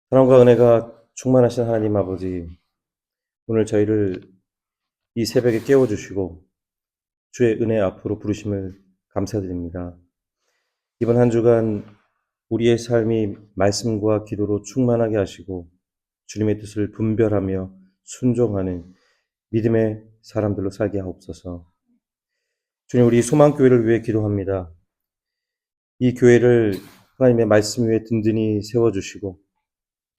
사랑과 은혜가 충만하신 하나님 아버지, 오늘 저희를 이 새벽에 깨워주시고 주의 은혜 앞으로 부르심을 감사드립니다. 이번 한 주간 우리의 삶이 말씀과 기도로 충만하게 하시고 주님의 뜻을 분별하며 순종하는 믿음의 사람들로 살게 하옵소서. 주님, 우리 소망교회를 위해 기도합니다. 이 교회를 하나님의 말씀 위에 든든히 세워주시고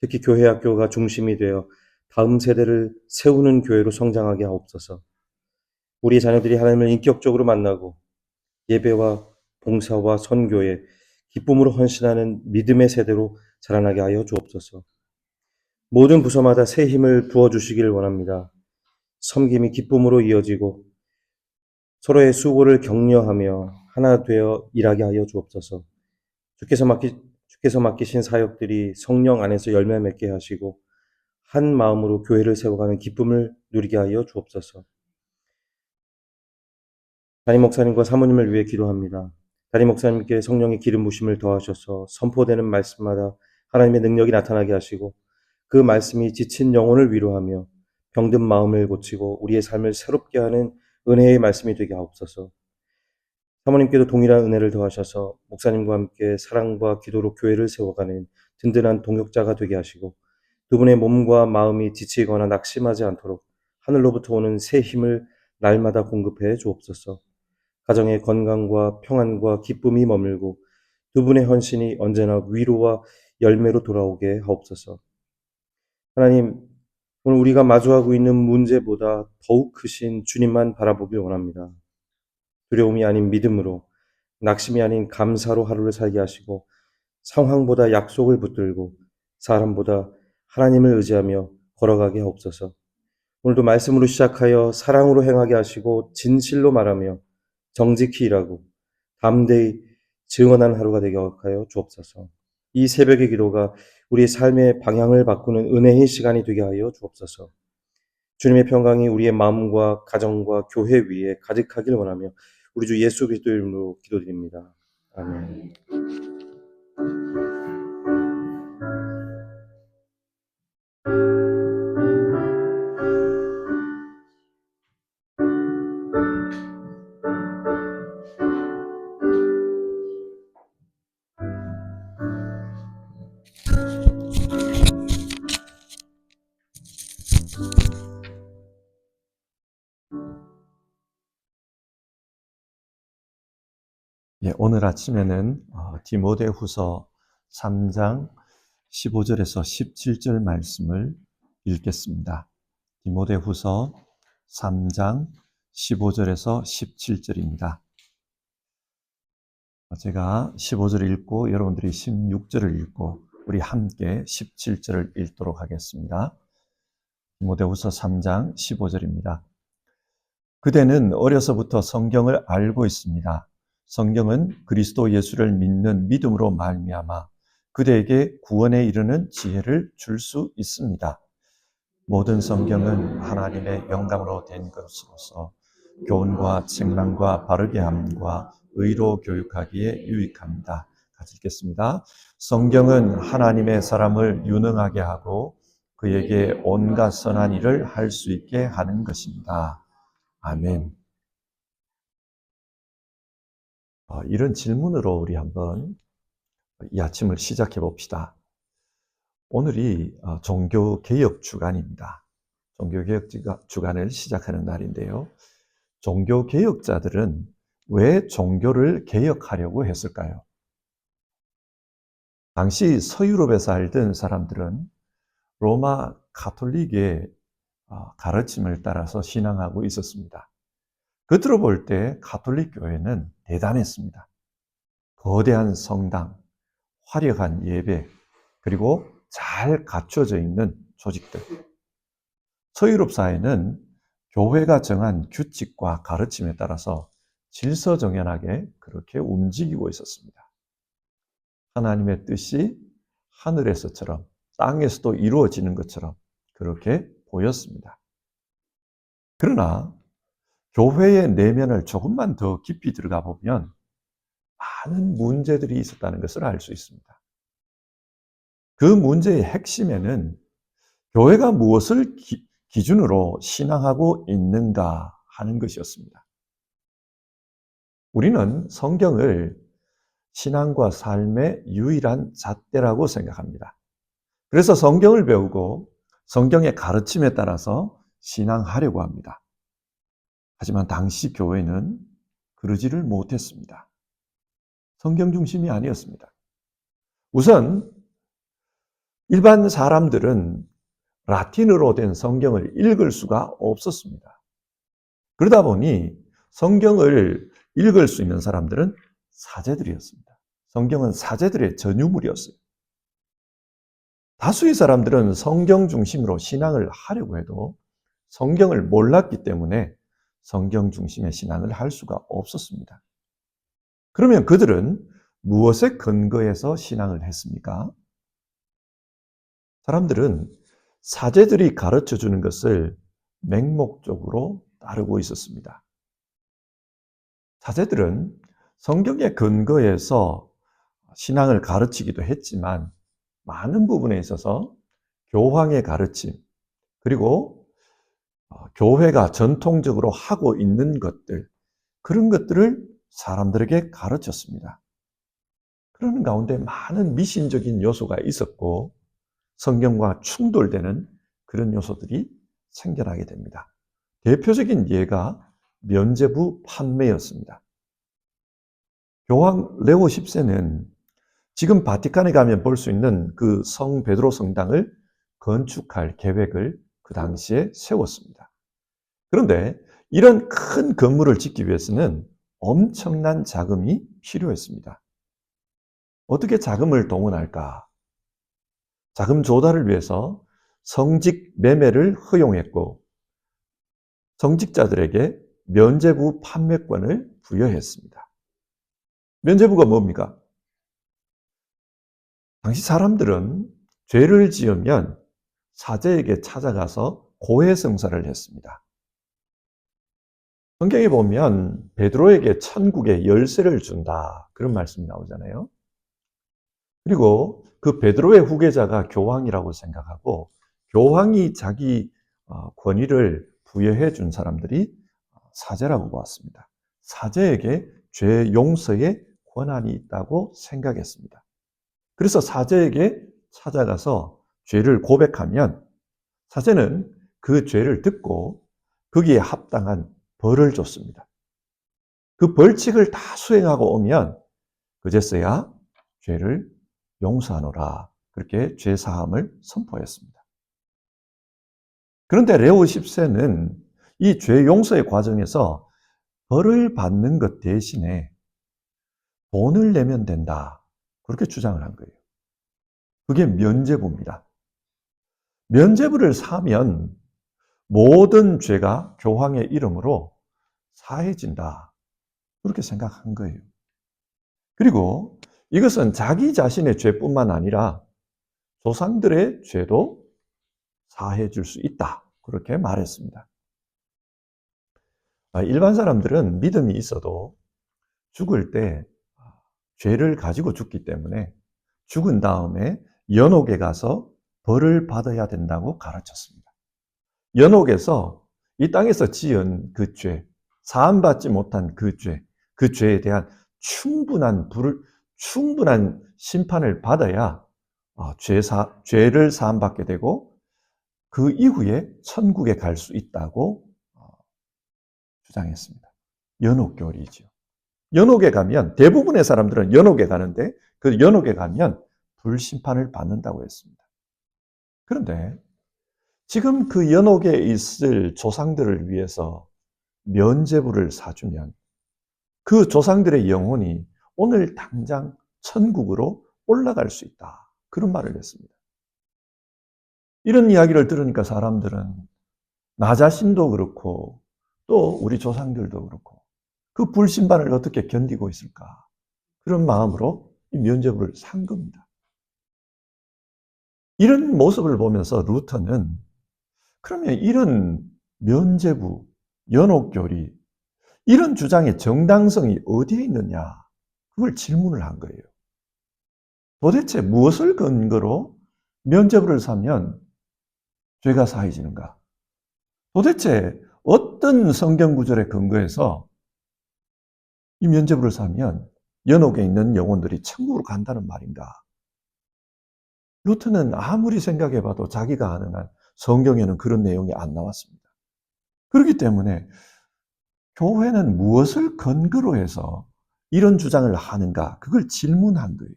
특히 교회 학교가 중심이 되어 다음 세대를 세우는 교회로 성장하게 하옵소서. 우리 자녀들이 하나님을 인격적으로 만나고 예배와 봉사와 선교에 기쁨으로 헌신하는 믿음의 세대로 자라나게 하여 주옵소서. 모든 부서마다 새 힘을 부어주시기를 원합니다. 섬김이 기쁨으로 이어지고 서로의 수고를 격려하며 하나 되어 일하게 하여 주옵소서. 주께서 맡기신 사역들이 성령 안에서 열매 맺게 하시고 한 마음으로 교회를 세워가는 기쁨을 누리게 하여 주옵소서. 담임 목사님과 사모님을 위해 기도합니다. 담임 목사님께 성령의 기름 부심을 더하셔서 선포되는 말씀마다 하나님의 능력이 나타나게 하시고 그 말씀이 지친 영혼을 위로하며 병든 마음을 고치고 우리의 삶을 새롭게 하는 은혜의 말씀이 되게 하옵소서. 사모님께도 동일한 은혜를 더하셔서 목사님과 함께 사랑과 기도로 교회를 세워가는 든든한 동역자가 되게 하시고 두 분의 몸과 마음이 지치거나 낙심하지 않도록 하늘로부터 오는 새 힘을 날마다 공급해 주옵소서. 가정의 건강과 평안과 기쁨이 머물고 두 분의 헌신이 언제나 위로와 열매로 돌아오게 하옵소서. 하나님, 오늘 우리가 마주하고 있는 문제보다 더욱 크신 주님만 바라보길 원합니다. 두려움이 아닌 믿음으로, 낙심이 아닌 감사로 하루를 살게 하시고 상황보다 약속을 붙들고 사람보다 하나님을 의지하며 걸어가게 하옵소서. 오늘도 말씀으로 시작하여 사랑으로 행하게 하시고 진실로 말하며 정직히 일하고 담대히 증언하는 하루가 되게 하여 주옵소서. 이 새벽의 기도가 우리의 삶의 방향을 바꾸는 은혜의 시간이 되게 하여 주옵소서. 주님의 평강이 우리의 마음과 가정과 교회 위에 가득하길 원하며 우리 주 예수 그리스도 이름으로 기도드립니다. 아멘. 예, 오늘 아침에는 디모데후서 3장 15절에서 17절 말씀을 읽겠습니다. 디모데후서 3장 15절에서 17절입니다. 제가 15절을 읽고 여러분들이 16절을 읽고 우리 함께 17절을 읽도록 하겠습니다. 디모데후서 3장 15절입니다. 그대는 어려서부터 성경을 알고 있습니다. 성경은 그리스도 예수를 믿는 믿음으로 말미암아 그대에게 구원에 이르는 지혜를 줄 수 있습니다. 모든 성경은 하나님의 영감으로 된 것으로서 교훈과 책망과 바르게 함과 의로 교육하기에 유익합니다. 같이 읽겠습니다. 성경은 하나님의 사람을 유능하게 하고 그에게 온갖 선한 일을 할 수 있게 하는 것입니다. 아멘. 이런 질문으로 우리 한번 이 아침을 시작해 봅시다. 오늘이 종교개혁 주간입니다. 종교개혁 주간을 시작하는 날인데요. 종교개혁자들은 왜 종교를 개혁하려고 했을까요? 당시 서유럽에 살던 사람들은 로마 가톨릭의 가르침을 따라서 신앙하고 있었습니다. 겉으로 볼 때 가톨릭 교회는 대단했습니다. 거대한 성당, 화려한 예배, 그리고 잘 갖춰져 있는 조직들. 서유럽 사회는 교회가 정한 규칙과 가르침에 따라서 질서정연하게 그렇게 움직이고 있었습니다. 하나님의 뜻이 하늘에서처럼 땅에서도 이루어지는 것처럼 그렇게 보였습니다. 그러나 교회의 내면을 조금만 더 깊이 들어가 보면 많은 문제들이 있었다는 것을 알 수 있습니다. 그 문제의 핵심에는 교회가 무엇을 기준으로 신앙하고 있는가 하는 것이었습니다. 우리는 성경을 신앙과 삶의 유일한 잣대라고 생각합니다. 그래서 성경을 배우고 성경의 가르침에 따라서 신앙하려고 합니다. 하지만 당시 교회는 그러지를 못했습니다. 성경 중심이 아니었습니다. 우선 일반 사람들은 라틴어로 된 성경을 읽을 수가 없었습니다. 그러다 보니 성경을 읽을 수 있는 사람들은 사제들이었습니다. 성경은 사제들의 전유물이었어요. 다수의 사람들은 성경 중심으로 신앙을 하려고 해도 성경을 몰랐기 때문에 성경 중심의 신앙을 할 수가 없었습니다. 그러면 그들은 무엇에 근거해서 신앙을 했습니까? 사람들은 사제들이 가르쳐 주는 것을 맹목적으로 따르고 있었습니다. 사제들은 성경에 근거해서 신앙을 가르치기도 했지만 많은 부분에 있어서 교황의 가르침, 그리고 교회가 전통적으로 하고 있는 것들, 그런 것들을 사람들에게 가르쳤습니다. 그러는 가운데 많은 미신적인 요소가 있었고 성경과 충돌되는 그런 요소들이 생겨나게 됩니다. 대표적인 예가 면죄부 판매였습니다. 교황 레오 10세는 지금 바티칸에 가면 볼 수 있는 그 성 베드로 성당을 건축할 계획을 그 당시에 세웠습니다. 그런데 이런 큰 건물을 짓기 위해서는 엄청난 자금이 필요했습니다. 어떻게 자금을 동원할까? 자금 조달을 위해서 성직 매매를 허용했고 성직자들에게 면죄부 판매권을 부여했습니다. 면죄부가 뭡니까? 당시 사람들은 죄를 지으면 사제에게 찾아가서 고해성사를 했습니다. 성경에 보면 베드로에게 천국의 열쇠를 준다 그런 말씀이 나오잖아요. 그리고 그 베드로의 후계자가 교황이라고 생각하고 교황이 자기 권위를 부여해 준 사람들이 사제라고 보았습니다. 사제에게 죄 용서의 권한이 있다고 생각했습니다. 그래서 사제에게 찾아가서 죄를 고백하면 사제는 그 죄를 듣고 거기에 합당한 벌을 줬습니다. 그 벌칙을 다 수행하고 오면 그제서야 죄를 용서하노라 그렇게 죄 사함을 선포했습니다. 그런데 레오 10세는 이 죄 용서의 과정에서 벌을 받는 것 대신에 돈을 내면 된다 그렇게 주장을 한 거예요. 그게 면죄부입니다. 면죄부를 사면 모든 죄가 교황의 이름으로 사해진다 그렇게 생각한 거예요. 그리고 이것은 자기 자신의 죄뿐만 아니라 조상들의 죄도 사해 줄 수 있다 그렇게 말했습니다. 일반 사람들은 믿음이 있어도 죽을 때 죄를 가지고 죽기 때문에 죽은 다음에 연옥에 가서 벌을 받아야 된다고 가르쳤습니다. 연옥에서 이 땅에서 지은 그 죄, 사함받지 못한 그 죄에 대한 충분한 심판을 받아야 죄를 사함받게 되고 그 이후에 천국에 갈 수 있다고 주장했습니다. 연옥교리죠. 연옥에 가면 대부분의 사람들은 연옥에 가는데 그 연옥에 가면 불심판을 받는다고 했습니다. 그런데 지금 그 연옥에 있을 조상들을 위해서 면죄부를 사주면 그 조상들의 영혼이 오늘 당장 천국으로 올라갈 수 있다. 그런 말을 했습니다. 이런 이야기를 들으니까 사람들은 나 자신도 그렇고 또 우리 조상들도 그렇고 그 불심판을 어떻게 견디고 있을까? 그런 마음으로 이 면죄부를 산 겁니다. 이런 모습을 보면서 루터는 그러면 이런 면죄부, 연옥교리 이런 주장의 정당성이 어디에 있느냐? 그걸 질문을 한 거예요. 도대체 무엇을 근거로 면죄부를 사면 죄가 사해지는가? 도대체 어떤 성경 구절에 근거해서 이 면죄부를 사면 연옥에 있는 영혼들이 천국으로 간다는 말인가? 루트는 아무리 생각해봐도 자기가 아는 한 성경에는 그런 내용이 안 나왔습니다. 그렇기 때문에 교회는 무엇을 근거로 해서 이런 주장을 하는가? 그걸 질문한 거예요.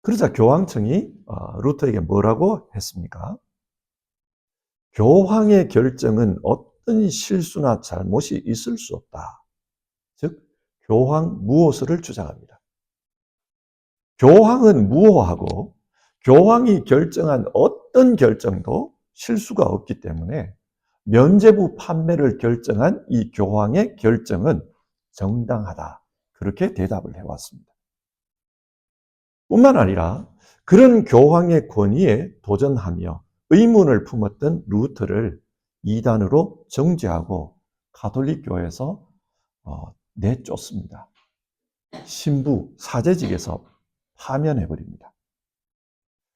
그러자 교황청이 루터에게 뭐라고 했습니까? 교황의 결정은 어떤 실수나 잘못이 있을 수 없다. 즉, 교황 무호서를 주장합니다. 교황은 무호하고 교황이 결정한 어떤 결정도 실수가 없기 때문에 면죄부 판매를 결정한 이 교황의 결정은 정당하다. 그렇게 대답을 해왔습니다. 뿐만 아니라 그런 교황의 권위에 도전하며 의문을 품었던 루터를 이단으로 정죄하고 가톨릭 교회에서 내쫓습니다. 신부 사제직에서 파면해버립니다.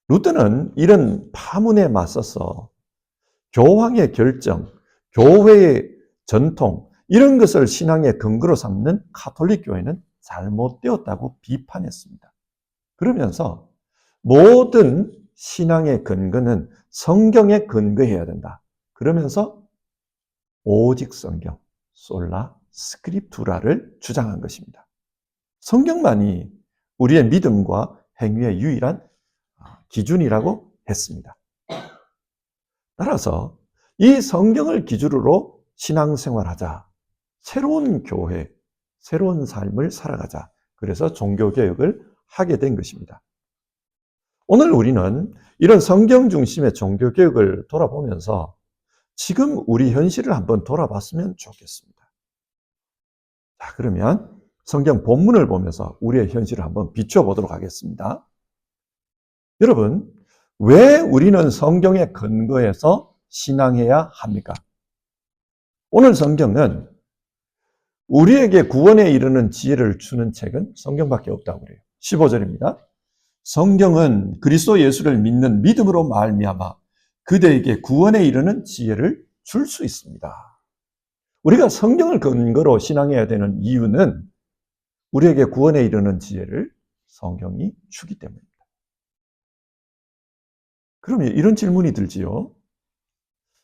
루터는 이런 파문에 맞서서 교황의 결정, 교회의 전통 이런 것을 신앙의 근거로 삼는 가톨릭 교회는 잘못되었다고 비판했습니다. 그러면서 모든 신앙의 근거는 성경에 근거해야 된다. 그러면서 오직 성경, 솔라 스크립투라를 주장한 것입니다. 성경만이 우리의 믿음과 행위의 유일한 기준이라고 했습니다. 따라서 이 성경을 기준으로 신앙생활하자. 새로운 교회, 새로운 삶을 살아가자. 그래서 종교개혁을 하게 된 것입니다. 오늘 우리는 이런 성경 중심의 종교개혁을 돌아보면서 지금 우리 현실을 한번 돌아봤으면 좋겠습니다. 자, 그러면 성경 본문을 보면서 우리의 현실을 한번 비춰보도록 하겠습니다. 여러분, 왜 우리는 성경에 근거해서 신앙해야 합니까? 오늘 성경은 우리에게 구원에 이르는 지혜를 주는 책은 성경밖에 없다고 그래요. 15절입니다. 성경은 그리스도 예수를 믿는 믿음으로 말미암아 그대에게 구원에 이르는 지혜를 줄 수 있습니다. 우리가 성경을 근거로 신앙해야 되는 이유는 우리에게 구원에 이르는 지혜를 성경이 주기 때문입니다. 그러면 이런 질문이 들지요.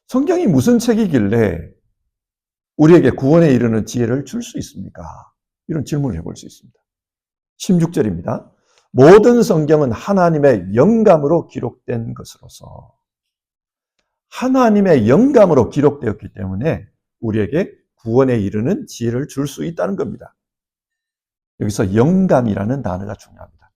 성경이 무슨 책이길래 우리에게 구원에 이르는 지혜를 줄 수 있습니까? 이런 질문을 해볼 수 있습니다. 16절입니다. 모든 성경은 하나님의 영감으로 기록된 것으로서 하나님의 영감으로 기록되었기 때문에 우리에게 구원에 이르는 지혜를 줄 수 있다는 겁니다. 여기서 영감이라는 단어가 중요합니다.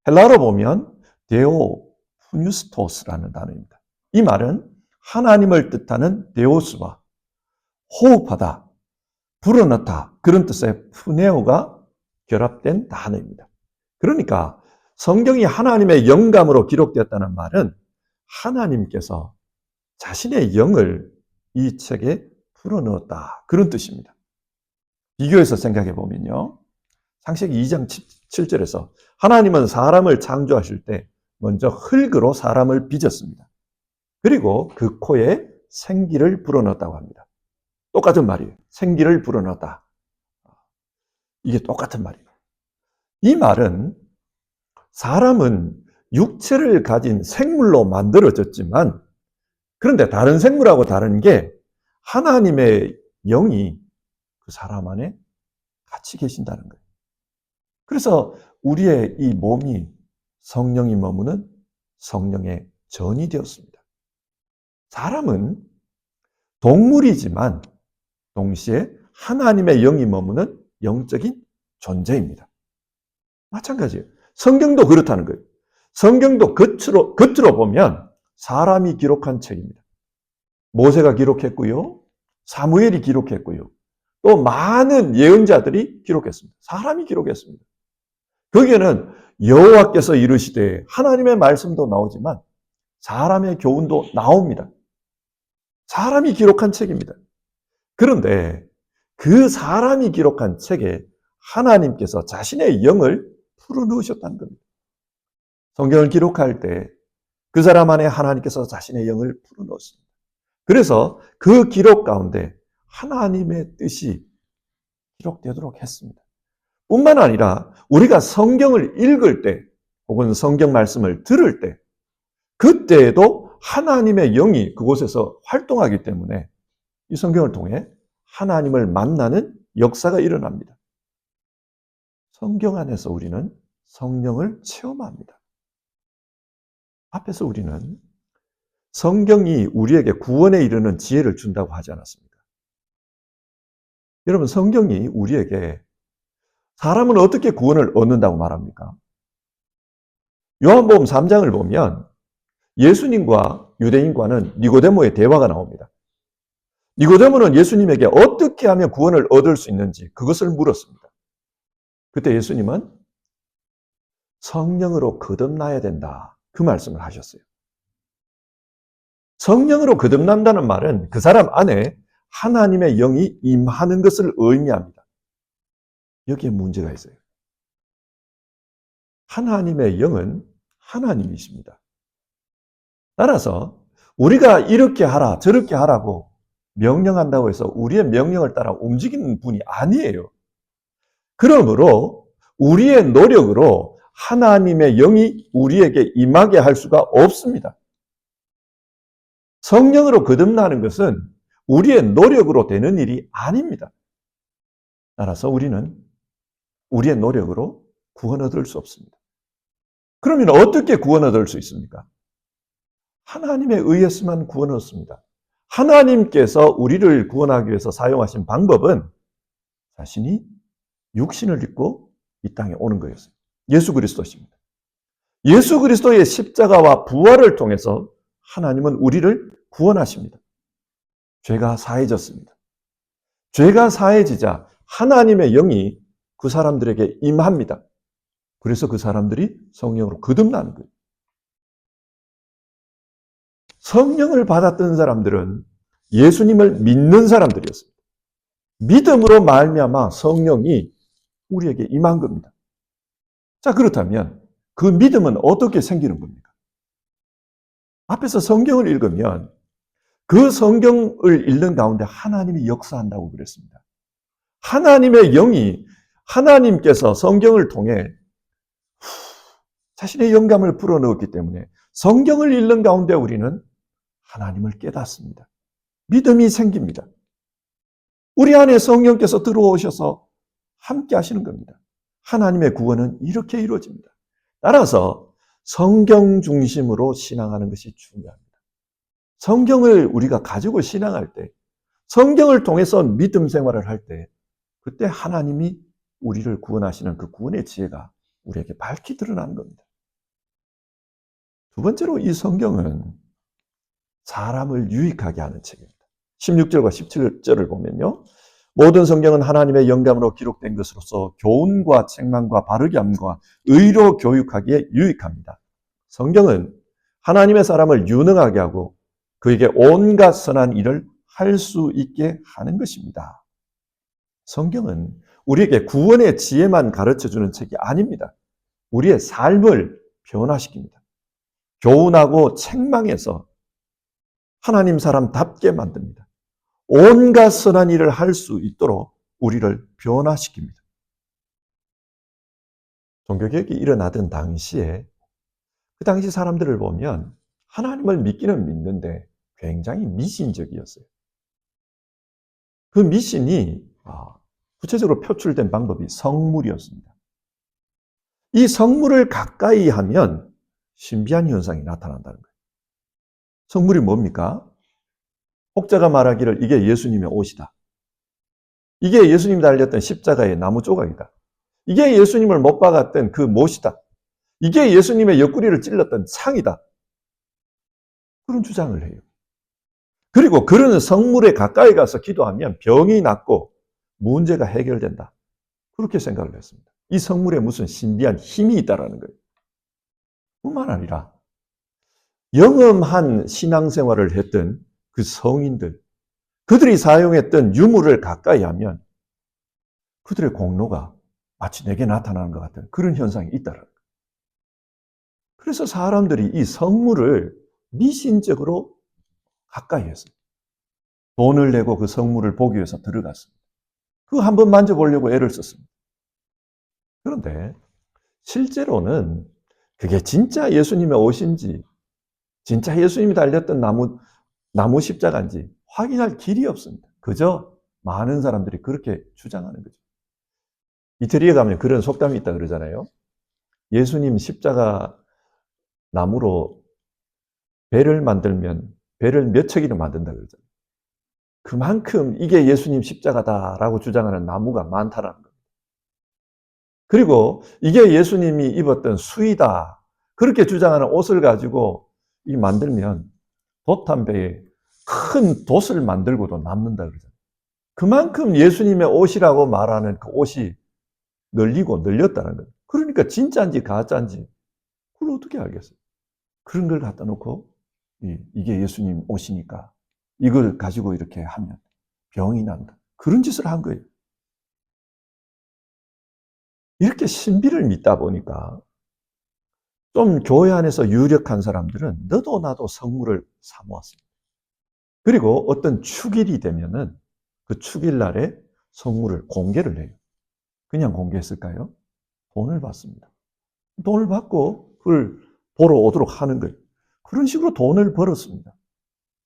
헬라어로 보면 데오 푸뉴스토스라는 단어입니다. 이 말은 하나님을 뜻하는 데오스와 호흡하다, 불어넣다 그런 뜻의 푸네오가 결합된 단어입니다. 그러니까 성경이 하나님의 영감으로 기록되었다는 말은 하나님께서 자신의 영을 이 책에 불어넣었다 그런 뜻입니다. 비교해서 생각해 보면요. 창세기 2장 7절에서 하나님은 사람을 창조하실 때 먼저 흙으로 사람을 빚었습니다. 그리고 그 코에 생기를 불어넣었다고 합니다. 똑같은 말이에요. 생기를 불어넣었다. 이게 똑같은 말이에요. 이 말은 사람은 육체를 가진 생물로 만들어졌지만 그런데 다른 생물하고 다른 게 하나님의 영이 그 사람 안에 같이 계신다는 거예요. 그래서 우리의 이 몸이 성령이 머무는 성령의 전이 되었습니다. 사람은 동물이지만 동시에 하나님의 영이 머무는 영적인 존재입니다. 마찬가지예요. 성경도 그렇다는 거예요. 성경도 겉으로 보면 사람이 기록한 책입니다. 모세가 기록했고요. 사무엘이 기록했고요. 또 많은 예언자들이 기록했습니다. 사람이 기록했습니다. 거기에는 여호와께서 이르시되 하나님의 말씀도 나오지만 사람의 교훈도 나옵니다. 사람이 기록한 책입니다. 그런데 그 사람이 기록한 책에 하나님께서 자신의 영을 풀어넣으셨다는 겁니다. 성경을 기록할 때 그 사람 안에 하나님께서 자신의 영을 불어넣었습니다. 그래서 그 기록 가운데 하나님의 뜻이 기록되도록 했습니다. 뿐만 아니라 우리가 성경을 읽을 때 혹은 성경 말씀을 들을 때 그때에도 하나님의 영이 그곳에서 활동하기 때문에 이 성경을 통해 하나님을 만나는 역사가 일어납니다. 성경 안에서 우리는 성령을 체험합니다. 앞에서 우리는 성경이 우리에게 구원에 이르는 지혜를 준다고 하지 않았습니까? 여러분, 성경이 우리에게 사람은 어떻게 구원을 얻는다고 말합니까? 요한복음 3장을 보면 예수님과 유대인과는 니고데모의 대화가 나옵니다. 니고데모는 예수님에게 어떻게 하면 구원을 얻을 수 있는지 그것을 물었습니다. 그때 예수님은 성령으로 거듭나야 된다. 그 말씀을 하셨어요. 성령으로 거듭난다는 말은 그 사람 안에 하나님의 영이 임하는 것을 의미합니다. 여기에 문제가 있어요. 하나님의 영은 하나님이십니다. 따라서 우리가 이렇게 하라 저렇게 하라고 명령한다고 해서 우리의 명령을 따라 움직이는 분이 아니에요. 그러므로 우리의 노력으로 하나님의 영이 우리에게 임하게 할 수가 없습니다. 성령으로 거듭나는 것은 우리의 노력으로 되는 일이 아닙니다. 따라서 우리는 우리의 노력으로 구원 얻을 수 없습니다. 그러면 어떻게 구원 얻을 수 있습니까? 하나님에 의해서만 구원 얻습니다. 하나님께서 우리를 구원하기 위해서 사용하신 방법은 자신이 육신을 입고 이 땅에 오는 거였어요. 예수 그리스도십니다. 예수 그리스도의 십자가와 부활을 통해서 하나님은 우리를 구원하십니다. 죄가 사해졌습니다. 죄가 사해지자 하나님의 영이 그 사람들에게 임합니다. 그래서 그 사람들이 성령으로 거듭나는 거예요. 성령을 받았던 사람들은 예수님을 믿는 사람들이었습니다. 믿음으로 말미암아 성령이 우리에게 임한 겁니다. 자, 그렇다면 그 믿음은 어떻게 생기는 겁니까? 앞에서 성경을 읽으면 그 성경을 읽는 가운데 하나님이 역사한다고 그랬습니다. 하나님의 영이 하나님께서 성경을 통해 자신의 영감을 불어넣었기 때문에 성경을 읽는 가운데 우리는 하나님을 깨닫습니다. 믿음이 생깁니다. 우리 안에 성령께서 들어오셔서 함께 하시는 겁니다. 하나님의 구원은 이렇게 이루어집니다. 따라서 성경 중심으로 신앙하는 것이 중요합니다. 성경을 우리가 가지고 신앙할 때, 성경을 통해서 믿음 생활을 할 때, 그때 하나님이 우리를 구원하시는 그 구원의 지혜가 우리에게 밝히 드러나는 겁니다. 두 번째로 이 성경은 사람을 유익하게 하는 책입니다. 16절과 17절을 보면요. 모든 성경은 하나님의 영감으로 기록된 것으로서 교훈과 책망과 바르게 함과 의로 교육하기에 유익합니다. 성경은 하나님의 사람을 유능하게 하고 그에게 온갖 선한 일을 할 수 있게 하는 것입니다. 성경은 우리에게 구원의 지혜만 가르쳐주는 책이 아닙니다. 우리의 삶을 변화시킵니다. 교훈하고 책망해서 하나님 사람답게 만듭니다. 온갖 선한 일을 할 수 있도록 우리를 변화시킵니다. 종교개혁이 일어나던 당시에 그 당시 사람들을 보면 하나님을 믿기는 믿는데 굉장히 미신적이었어요. 그 미신이 구체적으로 표출된 방법이 성물이었습니다. 이 성물을 가까이 하면 신비한 현상이 나타난다는 거예요. 성물이 뭡니까? 혹자가 말하기를 이게 예수님의 옷이다. 이게 예수님이 달렸던 십자가의 나무 조각이다. 이게 예수님을 못 박았던 그 못이다. 이게 예수님의 옆구리를 찔렀던 창이다. 그런 주장을 해요. 그리고 그런 성물에 가까이 가서 기도하면 병이 낫고 문제가 해결된다. 그렇게 생각을 했습니다. 이 성물에 무슨 신비한 힘이 있다라는 거예요. 뿐만 아니라 영험한 신앙생활을 했던 그 성인들, 그들이 사용했던 유물을 가까이 하면 그들의 공로가 마치 내게 나타나는 것 같은 그런 현상이 있다라는 거예요. 그래서 사람들이 이 성물을 미신적으로 가까이 했어요. 돈을 내고 그 성물을 보기 위해서 들어갔습니다. 그거 한번 만져보려고 애를 썼습니다. 그런데 실제로는 그게 진짜 예수님의 옷인지, 진짜 예수님이 달렸던 나무 십자가인지 확인할 길이 없습니다. 그저 많은 사람들이 그렇게 주장하는 거죠. 이태리에 가면 그런 속담이 있다 그러잖아요. 예수님 십자가 나무로 배를 만들면 배를 몇 척이나 만든다 그러잖아요. 그만큼 이게 예수님 십자가다라고 주장하는 나무가 많다라는 겁니다. 그리고 이게 예수님이 입었던 수의다 그렇게 주장하는 옷을 가지고 이 만들면 돛담배에 큰 돛을 만들고도 남는다 그러잖아요. 그만큼 예수님의 옷이라고 말하는 그 옷이 널리고 널렸다는 거예요. 그러니까 진짜인지 가짜인지 그걸 어떻게 알겠어요? 그런 걸 갖다 놓고 이게 예수님 옷이니까 이걸 가지고 이렇게 하면 병이 난다. 그런 짓을 한 거예요. 이렇게 신비를 믿다 보니까 좀 교회 안에서 유력한 사람들은 너도 나도 성물을 사모았습니다. 그리고 어떤 축일이 되면은 그 축일 날에 성물을 공개를 해요. 그냥 공개했을까요? 돈을 받습니다. 돈을 받고 그걸 보러 오도록 하는 거예요. 그런 식으로 돈을 벌었습니다.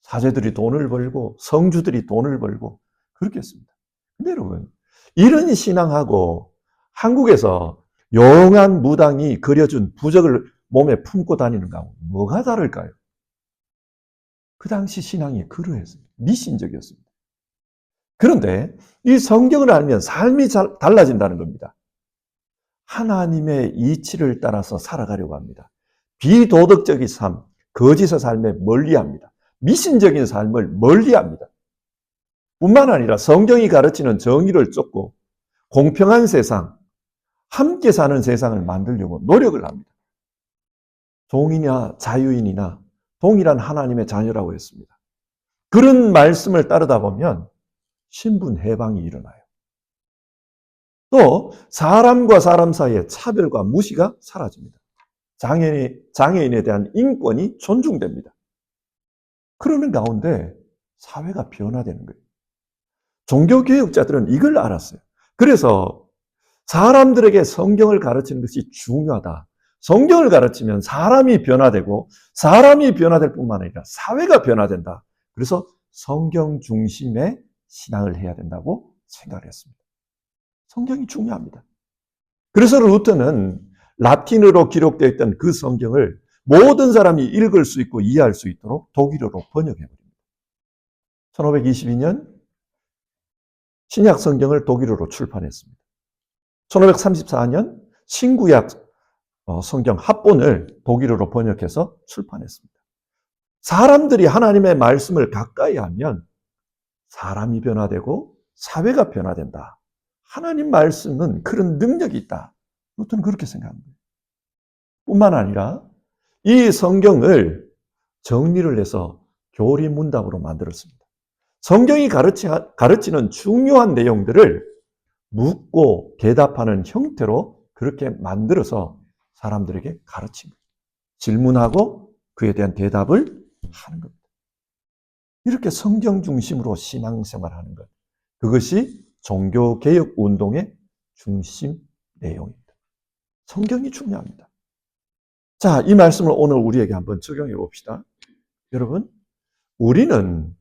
사제들이 돈을 벌고 성주들이 돈을 벌고 그렇게 했습니다. 근데 여러분, 이런 신앙하고 한국에서 용한 무당이 그려준 부적을 몸에 품고 다니는 거하고 뭐가 다를까요? 그 당시 신앙이 그러했습니다. 미신적이었습니다. 그런데 이 성경을 알면 삶이 달라진다는 겁니다. 하나님의 이치를 따라서 살아가려고 합니다. 비도덕적인 삶, 거짓의 삶에 멀리합니다. 미신적인 삶을 멀리합니다. 뿐만 아니라 성경이 가르치는 정의를 쫓고 공평한 세상, 함께 사는 세상을 만들려고 노력을 합니다. 종이나 자유인이나 동일한 하나님의 자녀라고 했습니다. 그런 말씀을 따르다 보면 신분 해방이 일어나요. 또 사람과 사람 사이의 차별과 무시가 사라집니다. 장애인에 대한 인권이 존중됩니다. 그러는 가운데 사회가 변화되는 거예요. 종교개혁자들은 이걸 알았어요. 그래서 사람들에게 성경을 가르치는 것이 중요하다. 성경을 가르치면 사람이 변화되고 사람이 변화될 뿐만 아니라 사회가 변화된다. 그래서 성경 중심의 신앙을 해야 된다고 생각을 했습니다. 성경이 중요합니다. 그래서 루터는 라틴어로 기록되어 있던 그 성경을 모든 사람이 읽을 수 있고 이해할 수 있도록 독일어로 번역해버립니다. 1522년 신약 성경을 독일어로 출판했습니다. 1534년 신구약 성경 합본을 독일어로 번역해서 출판했습니다. 사람들이 하나님의 말씀을 가까이 하면 사람이 변화되고 사회가 변화된다. 하나님 말씀은 그런 능력이 있다. 루터는 그렇게 생각합니다. 뿐만 아니라 이 성경을 정리를 해서 교리 문답으로 만들었습니다. 성경이 가르치는 중요한 내용들을 묻고 대답하는 형태로 그렇게 만들어서 사람들에게 가르칩니다. 질문하고 그에 대한 대답을 하는 겁니다. 이렇게 성경 중심으로 신앙생활하는 것. 그것이 종교개혁 운동의 중심 내용입니다. 성경이 중요합니다. 자, 이 말씀을 오늘 우리에게 한번 적용해 봅시다. 여러분, 우리는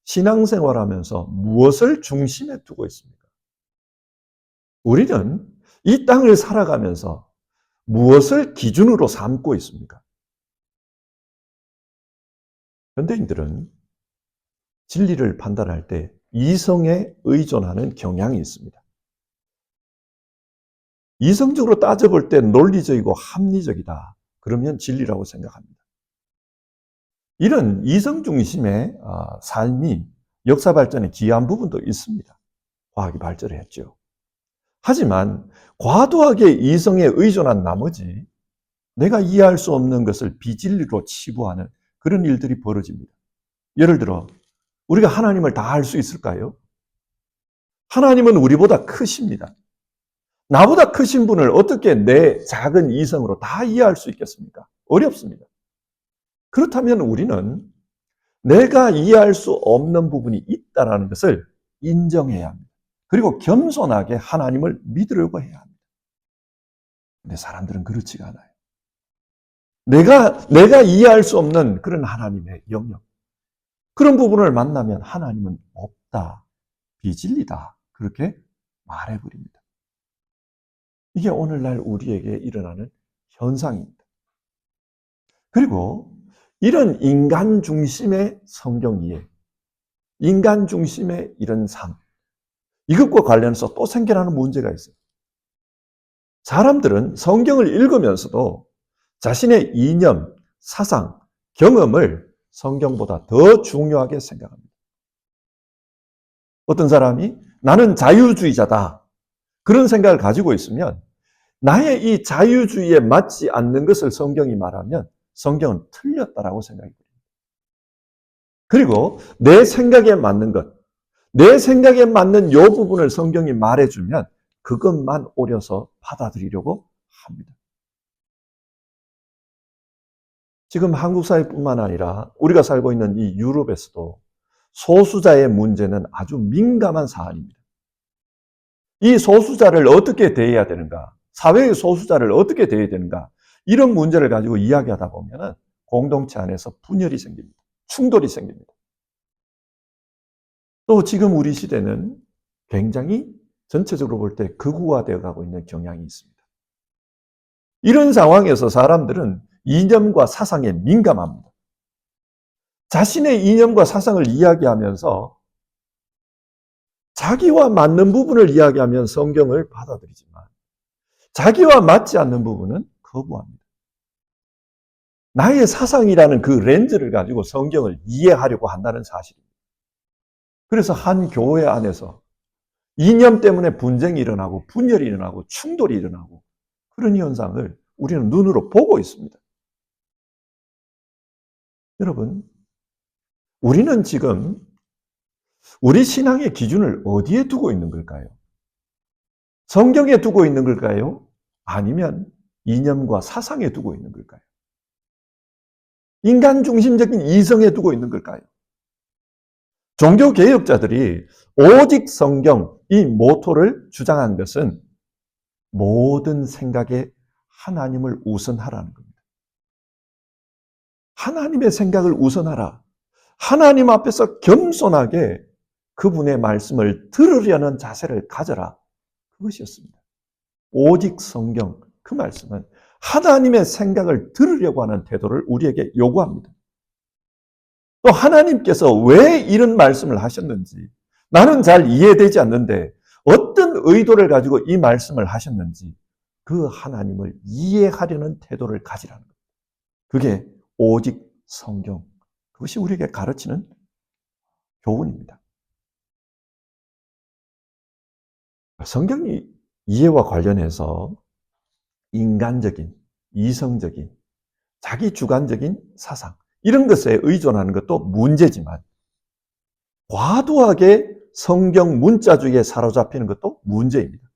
신앙생활하면서 무엇을 중심에 두고 있습니까? 우리는 이 땅을 살아가면서 무엇을 기준으로 삼고 있습니까? 현대인들은 진리를 판단할 때 이성에 의존하는 경향이 있습니다. 이성적으로 따져볼 때 논리적이고 합리적이다. 그러면 진리라고 생각합니다. 이런 이성 중심의 삶이 역사 발전에 기여한 부분도 있습니다. 과학이 발전을 했죠. 하지만 과도하게 이성에 의존한 나머지 내가 이해할 수 없는 것을 비진리로 치부하는 그런 일들이 벌어집니다. 예를 들어 우리가 하나님을 다 알 수 있을까요? 하나님은 우리보다 크십니다. 나보다 크신 분을 어떻게 내 작은 이성으로 다 이해할 수 있겠습니까? 어렵습니다. 그렇다면 우리는 내가 이해할 수 없는 부분이 있다는 것을 인정해야 합니다. 그리고 겸손하게 하나님을 믿으려고 해야 합니다. 근데 사람들은 그렇지가 않아요. 내가 이해할 수 없는 그런 하나님의 영역, 그런 부분을 만나면 하나님은 없다, 비진리다, 그렇게 말해버립니다. 이게 오늘날 우리에게 일어나는 현상입니다. 그리고 이런 인간 중심의 성경 이해, 인간 중심의 이런 삶, 이것과 관련해서 또 생겨나는 문제가 있어요. 사람들은 성경을 읽으면서도 자신의 이념, 사상, 경험을 성경보다 더 중요하게 생각합니다. 어떤 사람이 나는 자유주의자다, 그런 생각을 가지고 있으면 나의 이 자유주의에 맞지 않는 것을 성경이 말하면 성경은 틀렸다라고 생각합니다. 그리고 내 생각에 맞는 것, 내 생각에 맞는 이 부분을 성경이 말해주면 그것만 오려서 받아들이려고 합니다. 지금 한국 사회뿐만 아니라 우리가 살고 있는 이 유럽에서도 소수자의 문제는 아주 민감한 사안입니다. 이 소수자를 어떻게 대해야 되는가, 사회의 소수자를 어떻게 대해야 되는가, 이런 문제를 가지고 이야기하다 보면 공동체 안에서 분열이 생깁니다. 충돌이 생깁니다. 또 지금 우리 시대는 굉장히 전체적으로 볼 때 극우화되어 가고 있는 경향이 있습니다. 이런 상황에서 사람들은 이념과 사상에 민감합니다. 자신의 이념과 사상을 이야기하면서 자기와 맞는 부분을 이야기하면 성경을 받아들이지만 자기와 맞지 않는 부분은 거부합니다. 나의 사상이라는 그 렌즈를 가지고 성경을 이해하려고 한다는 사실입니다. 그래서 한 교회 안에서 이념 때문에 분쟁이 일어나고 분열이 일어나고 충돌이 일어나고 그런 현상을 우리는 눈으로 보고 있습니다. 여러분, 우리는 지금 우리 신앙의 기준을 어디에 두고 있는 걸까요? 성경에 두고 있는 걸까요? 아니면 이념과 사상에 두고 있는 걸까요? 인간 중심적인 이성에 두고 있는 걸까요? 종교개혁자들이 오직 성경, 이 모토를 주장한 것은 모든 생각에 하나님을 우선하라는 겁니다. 하나님의 생각을 우선하라. 하나님 앞에서 겸손하게 그분의 말씀을 들으려는 자세를 가져라. 그것이었습니다. 오직 성경, 그 말씀은 하나님의 생각을 들으려고 하는 태도를 우리에게 요구합니다. 또 하나님께서 왜 이런 말씀을 하셨는지, 나는 잘 이해되지 않는데 어떤 의도를 가지고 이 말씀을 하셨는지 그 하나님을 이해하려는 태도를 가지라는 겁니다. 그게 오직 성경, 그것이 우리에게 가르치는 교훈입니다. 성경이 이해와 관련해서 인간적인, 이성적인, 자기 주관적인 사상, 이런 것에 의존하는 것도 문제지만 과도하게 성경 문자주의에 사로잡히는 것도 문제입니다.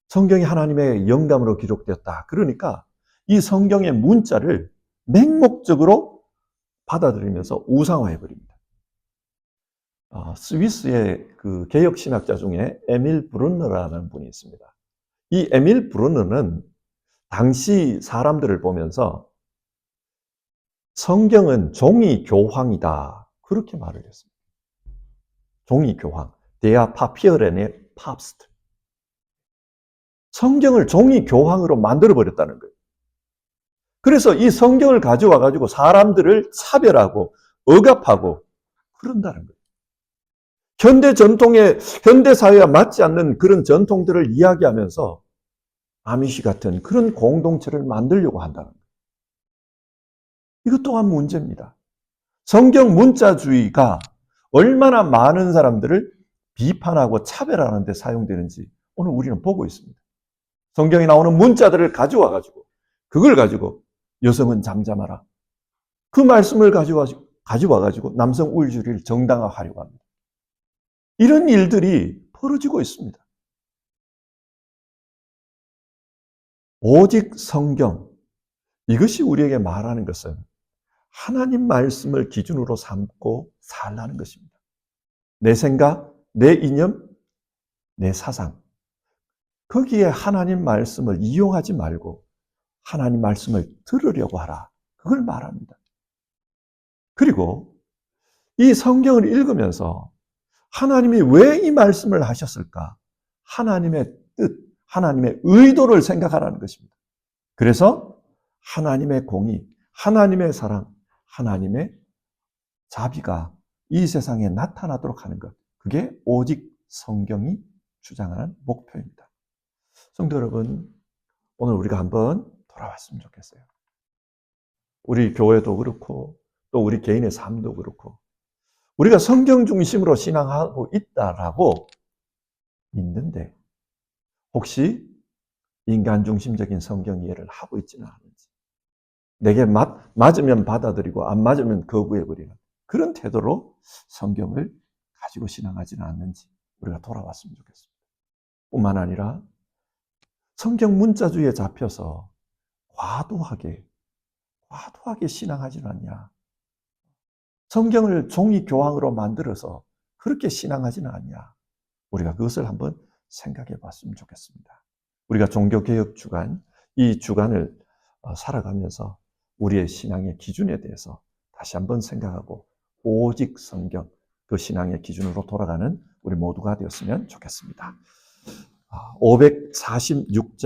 성경이 하나님의 영감으로 기록되었다. 그러니까 이 성경의 문자를 맹목적으로 받아들이면서 우상화해버립니다. 스위스의 그 개혁신학자 중에 에밀 브룬너라는 분이 있습니다. 이 에밀 브룬너는 당시 사람들을 보면서 성경은 종이 교황이다, 그렇게 말을 했습니다. 종이 교황, 데아 파피어렌의 팝스트. 성경을 종이 교황으로 만들어버렸다는 거예요. 그래서 이 성경을 가져와 가지고 사람들을 차별하고 억압하고 그런다는 거예요. 현대 전통의, 현대 사회와 맞지 않는 그런 전통들을 이야기하면서 아미시 같은 그런 공동체를 만들려고 한다는 거예요. 이것 또한 문제입니다. 성경 문자주의가 얼마나 많은 사람들을 비판하고 차별하는 데 사용되는지 오늘 우리는 보고 있습니다. 성경에 나오는 문자들을 가져와 가지고 그걸 가지고 여성은 잠잠하라, 그 말씀을 가져와 가지고 남성 우월주의를 정당화하려고 합니다. 이런 일들이 벌어지고 있습니다. 오직 성경, 이것이 우리에게 말하는 것은 하나님 말씀을 기준으로 삼고 살라는 것입니다. 내 생각, 내 이념, 내 사상, 거기에 하나님 말씀을 이용하지 말고 하나님 말씀을 들으려고 하라. 그걸 말합니다. 그리고 이 성경을 읽으면서 하나님이 왜 이 말씀을 하셨을까? 하나님의 뜻, 하나님의 의도를 생각하라는 것입니다. 그래서 하나님의 공의, 하나님의 사랑, 하나님의 자비가 이 세상에 나타나도록 하는 것. 그게 오직 성경이 주장하는 목표입니다. 성도 여러분, 오늘 우리가 한번 돌아왔으면 좋겠어요. 우리 교회도 그렇고 또 우리 개인의 삶도 그렇고 우리가 성경 중심으로 신앙하고 있다라고 있는데 혹시 인간 중심적인 성경 이해를 하고 있지는 않은지, 내게 맞으면 받아들이고 안 맞으면 거부해버리는 그런 태도로 성경을 가지고 신앙하지는 않는지 우리가 돌아왔으면 좋겠습니다. 뿐만 아니라 성경 문자주의에 잡혀서 과도하게 신앙하지는 않냐. 성경을 종이 교황으로 만들어서 그렇게 신앙하지는 않냐. 우리가 그것을 한번 생각해 봤으면 좋겠습니다. 우리가 종교개혁 주간, 이 주간을 살아가면서 우리의 신앙의 기준에 대해서 다시 한번 생각하고 오직 성경, 그 신앙의 기준으로 돌아가는 우리 모두가 되었으면 좋겠습니다. 546장